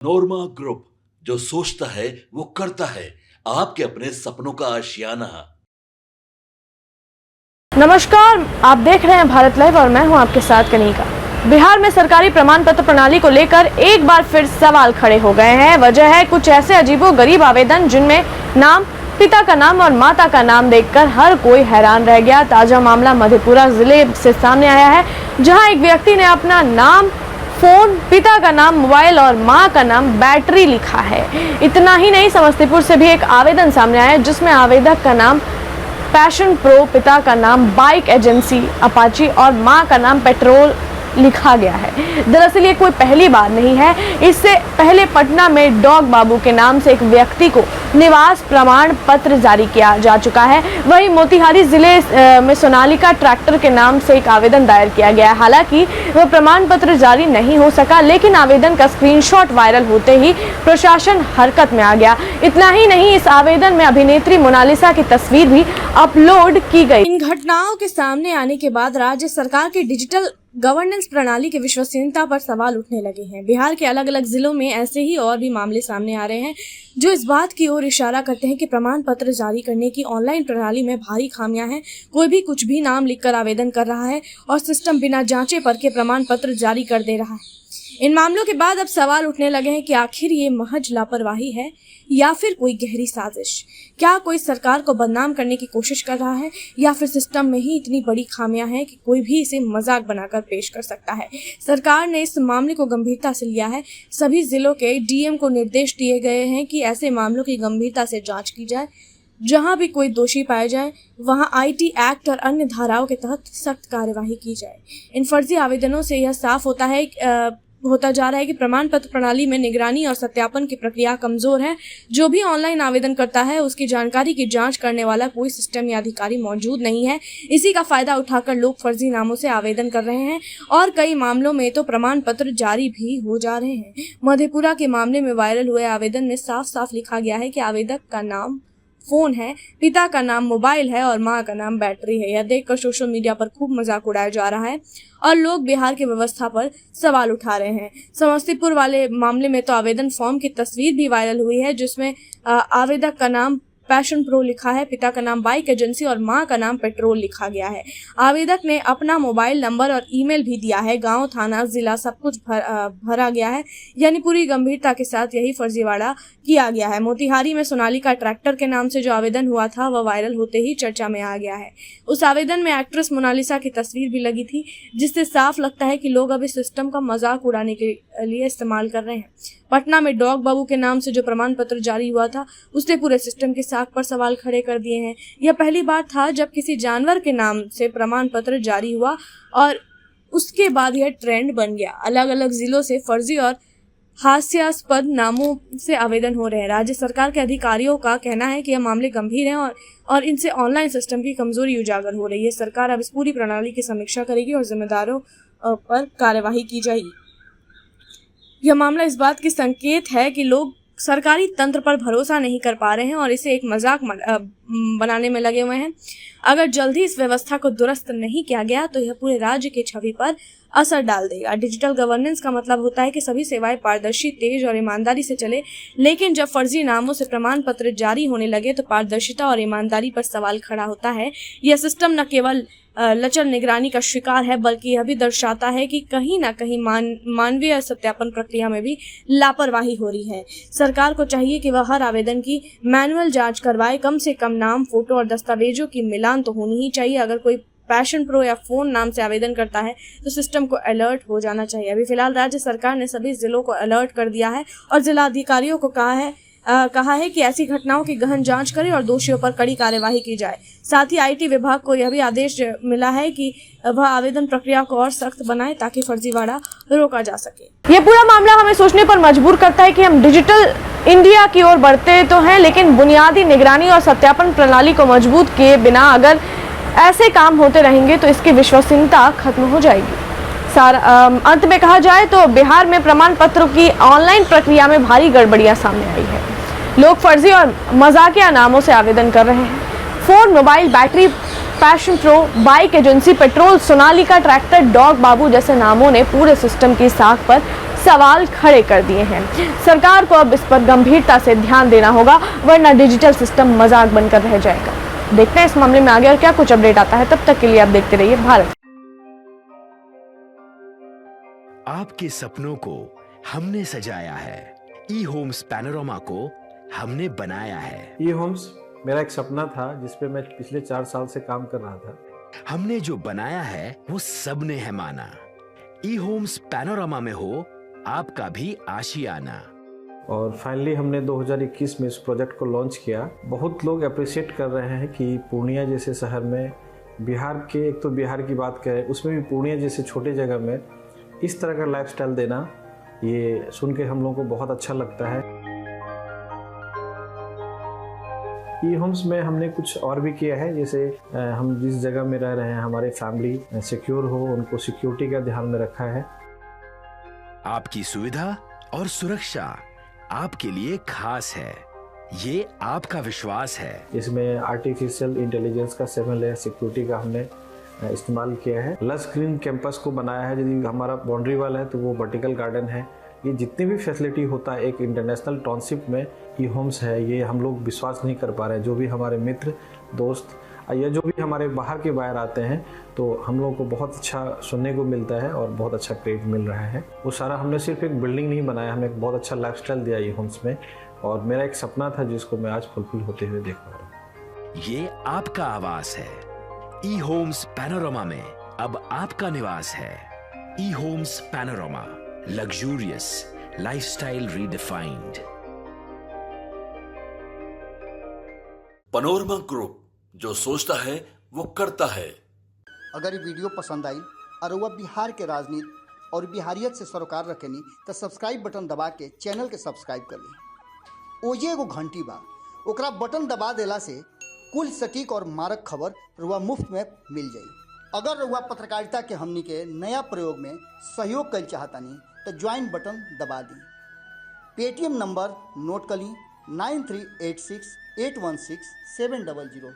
नोरमा group, जो सोचता है वो करता है। आपके अपने सपनों का आशियाना। नमस्कार, आप देख रहे हैं भारत लाइव और मैं हूं आपके साथ कनिका। बिहार में सरकारी प्रमाण पत्र प्रणाली को लेकर एक बार फिर सवाल खड़े हो गए हैं। वजह है कुछ ऐसे अजीबोगरीब आवेदन जिनमें नाम, पिता का नाम और माता का नाम देखकर हर कोई हैरान रह गया। ताजा मामला मधेपुरा जिले से सामने आया है, जहां एक व्यक्ति ने अपना नाम, फोन, पिता का नाम, मोबाइल और मां का नाम बैटरी लिखा है। इतना ही नहीं, समस्तीपुर से भी एक आवेदन सामने आया है जिसमें आवेदक का नाम पैशन प्रो, पिता का नाम बाइक एजेंसी अपाची और मां का नाम पेट्रोल लिखा गया है। दरअसल ये कोई पहली बार नहीं है। इससे पहले पटना में डॉग बाबू के नाम से एक व्यक्ति को निवास प्रमाण पत्र जारी किया जा चुका है। वहीं मोतिहारी जिले में सोनालिका ट्रैक्टर के नाम से एक आवेदन दायर किया गया है। हालांकि वह प्रमाण पत्र जारी नहीं हो सका, लेकिन आवेदन का स्क्रीनशॉट वायरल होते ही प्रशासन हरकत में आ गया। इतना ही नहीं, इस आवेदन में अभिनेत्री मोनालिसा की तस्वीर भी अपलोड की गई। इन घटनाओं के सामने आने के बाद राज्य सरकार के डिजिटल गवर्नेंस प्रणाली की विश्वसनीयता पर सवाल उठने लगे हैं। बिहार के अलग अलग जिलों में ऐसे ही और भी मामले सामने आ रहे हैं जो इस बात की ओर इशारा करते हैं कि प्रमाण पत्र जारी करने की ऑनलाइन प्रणाली में भारी खामियां हैं। कोई भी कुछ भी नाम लिखकर आवेदन कर रहा है और सिस्टम बिना जांचे परखे प्रमाण पत्र जारी कर दे रहा है। इन मामलों के बाद अब सवाल उठने लगे हैं कि आखिर ये महज लापरवाही है या फिर कोई गहरी साजिश। क्या कोई सरकार को बदनाम करने की कोशिश कर रहा है या फिर सिस्टम में ही इतनी बड़ी खामियां हैं कि कोई भी इसे मजाक बनाकर पेश कर सकता है। सरकार ने इस मामले को गंभीरता से लिया है। सभी जिलों के डीएम को निर्देश दिए गए हैं कि ऐसे मामलों की गंभीरता से जांच की जाए। जहां भी कोई दोषी पाया जाए वहां आईटी एक्ट और अन्य धाराओं के तहत सख्त कार्यवाही की जाए। इन फर्जी आवेदनों से यह साफ होता जा रहा है कि प्रमाण पत्र प्रणाली में निगरानी और सत्यापन की प्रक्रिया कमजोर है। जो भी ऑनलाइन आवेदन करता है उसकी जानकारी की जांच करने वाला कोई सिस्टम या अधिकारी मौजूद नहीं है। इसी का फायदा उठाकर लोग फर्जी नामों से आवेदन कर रहे हैं और कई मामलों में तो प्रमाण पत्र जारी भी हो जा रहे हैं। मधेपुरा के मामले में वायरल हुए आवेदन में साफ साफ लिखा गया है कि आवेदक का नाम फोन है, पिता का नाम मोबाइल है और मां का नाम बैटरी है। यह देखकर सोशल मीडिया पर खूब मजाक उड़ाया जा रहा है और लोग बिहार की व्यवस्था पर सवाल उठा रहे हैं। समस्तीपुर वाले मामले में तो आवेदन फॉर्म की तस्वीर भी वायरल हुई है जिसमें आवेदक का नाम पैशन प्रो लिखा है, पिता का नाम बाइक एजेंसी और मां का नाम पेट्रोल लिखा गया है। आवेदक ने अपना मोबाइल नंबर और ईमेल भी दिया है। गांव, थाना, जिला सब कुछ भरा गया है। यानी पूरी गंभीरता के साथ यही फर्जीवाड़ा किया गया है। मोतिहारी में सोनालिका ट्रैक्टर के नाम से जो आवेदन हुआ था वह वायरल होते ही चर्चा में आ गया है। उस आवेदन में एक्ट्रेस मोनालिसा की तस्वीर भी लगी थी, जिससे साफ लगता है कि लोग अब इस सिस्टम का मजाक उड़ाने के लिए इस्तेमाल कर रहे हैं। पटना में डॉग बाबू के नाम से जो प्रमाण पत्र जारी हुआ था उसने पूरे सिस्टम की साख पर सवाल खड़े कर दिए हैं। यह पहली बार था जब किसी जानवर के नाम से प्रमाण पत्र जारी हुआ और उसके बाद यह ट्रेंड बन गया। अलग अलग जिलों से फर्जी और हास्यास्पद नामों से आवेदन हो रहे हैं। राज्य सरकार के अधिकारियों का कहना है कि यह मामले गंभीर हैं और इनसे ऑनलाइन सिस्टम की कमजोरी उजागर हो रही है। सरकार अब इस पूरी प्रणाली की समीक्षा करेगी और जिम्मेदारों पर कार्यवाही की जाएगी। यह मामला इस बात की संकेत है कि लोग सरकारी तंत्र पर भरोसा नहीं कर पा रहे हैं और इसे एक मजाक बनाने में लगे हुए हैं। अगर जल्दी इस व्यवस्था को दुरुस्त नहीं किया गया तो यह पूरे राज्य की छवि पर असर डाल देगा। डिजिटल गवर्नेंस का मतलब होता है कि सभी सेवाएं पारदर्शी, तेज और ईमानदारी से चले, लेकिन जब फर्जी नामों से प्रमाण पत्र जारी होने लगे तो पारदर्शिता और ईमानदारी पर सवाल खड़ा होता है। यह सिस्टम न केवल लचर निगरानी का शिकार है बल्कि यह भी दर्शाता है कि कहीं ना कहीं मानवीय सत्यापन प्रक्रिया में भी लापरवाही हो रही है। सरकार को चाहिए कि वह हर आवेदन की मैनुअल जांच करवाए। कम से कम नाम, फोटो और दस्तावेजों की मिलान तो होनी ही चाहिए। अगर कोई पैशन प्रो या फोन नाम से आवेदन करता है तो सिस्टम को अलर्ट हो जाना चाहिए। अभी फिलहाल राज्य सरकार ने सभी जिलों को अलर्ट कर दिया है और जिला अधिकारियों को कहा है कि ऐसी घटनाओं की गहन जांच करें और दोषियों पर कड़ी कार्यवाही की जाए। साथ ही आईटी विभाग को यह भी आदेश मिला है कि वह आवेदन प्रक्रिया को और सख्त बनाए ताकि फर्जीवाड़ा रोका जा सके। ये पूरा मामला हमें सोचने पर मजबूर करता है कि हम डिजिटल इंडिया की ओर बढ़ते तो हैं, लेकिन बुनियादी निगरानी और सत्यापन प्रणाली को मजबूत किए बिना अगर ऐसे काम होते रहेंगे तो इसकी विश्वसनीयता खत्म हो जाएगी। अंत में कहा जाए तो बिहार में प्रमाण पत्रों की ऑनलाइन प्रक्रिया में भारी गड़बड़ियां सामने आई है। लोग फर्जी और मजाकिया नामों से आवेदन कर रहे हैं। Phone, mobile, battery, Passion Pro, bike agency, petrol, Sonalika tractor, dog Babu जैसे नामों ने पूरे सिस्टम की साख पर सवाल खड़े कर दिए हैं। सरकार को अब इस पर गंभीरता से ध्यान देना होगा, वरना डिजिटल सिस्टम मजाक बनकर रह जाएगा। देखते हैं इस मामले में आगे और क्या कुछ अपडेट आता है। तब तक के लिए आप देखते रहिए भारत। आपके सपनों को हमने सजाया है, ई होम्स पैनोरमा को हमने बनाया है। ई होम्स मेरा एक सपना था जिस पे मैं पिछले 4 साल से काम कर रहा था। हमने जो बनाया है वो सबने है माना। ई होम्स पैनोरमा में हो आपका भी आशियाना। और फाइनली हमने 2021 में इस प्रोजेक्ट को लॉन्च किया। बहुत लोग अप्रिशिएट कर रहे हैं कि पूर्णिया जैसे शहर में, बिहार के, एक तो बिहार की बात करें उसमें भी पूर्णिया जैसे छोटे जगह में इस तरह का लाइफस्टाइल देना, ये सुन के हम लोगों को बहुत अच्छा लगता है। ई होम्स में हमने कुछ और भी किया है, जैसे हम जिस जगह में रह रहे हैं हमारे फैमिली सिक्योर हो, उनको सिक्योरिटी का ध्यान में रखा है। आपकी सुविधा और सुरक्षा आपके लिए खास है, ये आपका विश्वास है। इसमें आर्टिफिशियल इंटेलिजेंस का 7 लेयर सिक्योरिटी का हमने इस्तेमाल किया है। लस ग्रीन कैंपस को बनाया है। यदि हमारा बाउंड्री वाल है तो वो वर्टिकल गार्डन है। ये जितनी भी फैसिलिटी होता है एक इंटरनेशनल टाउनशिप में ई होम्स है, ये हम लोग विश्वास नहीं कर पा रहे हैं। जो भी हमारे मित्र दोस्त या जो भी हमारे बाहर के बाहर आते हैं तो हम लोगों को बहुत अच्छा सुनने को मिलता है और बहुत अच्छा क्रेडिट मिल रहा है। वो सारा हमने सिर्फ एक बिल्डिंग नहीं बनाया, हमने एक बहुत अच्छा लाइफस्टाइल दिया ई होम्स में, और मेरा एक सपना था जिसको मैं आज फुलफिल होते हुए देख पा रहा हूँ। ये आपका आवास है। ई होम्स पैनोरमा में अब आपका निवास है। E Homes Panorama, luxurious lifestyle redefined. Panorama group, जो सोचता है वो करता है। अगर ये वीडियो पसंद आई और वह बिहार के राजनीति और बिहारियत से सरोकार रखेनी तो सब्सक्राइब बटन दबा के चैनल के सब्सक्राइब कर ली। ओजे एगो घंटी बा, ओकरा बटन दबा देला से कुल सटीक और मारक खबर रुआ मुफ्त में मिल जाई। अगर रुआ पत्रकारिता के हमनी के नया प्रयोग में सहयोग कर चाहतानी तो ज्वाइन बटन दबा दी। पेटीएम नंबर नोट कर ली 9386816700।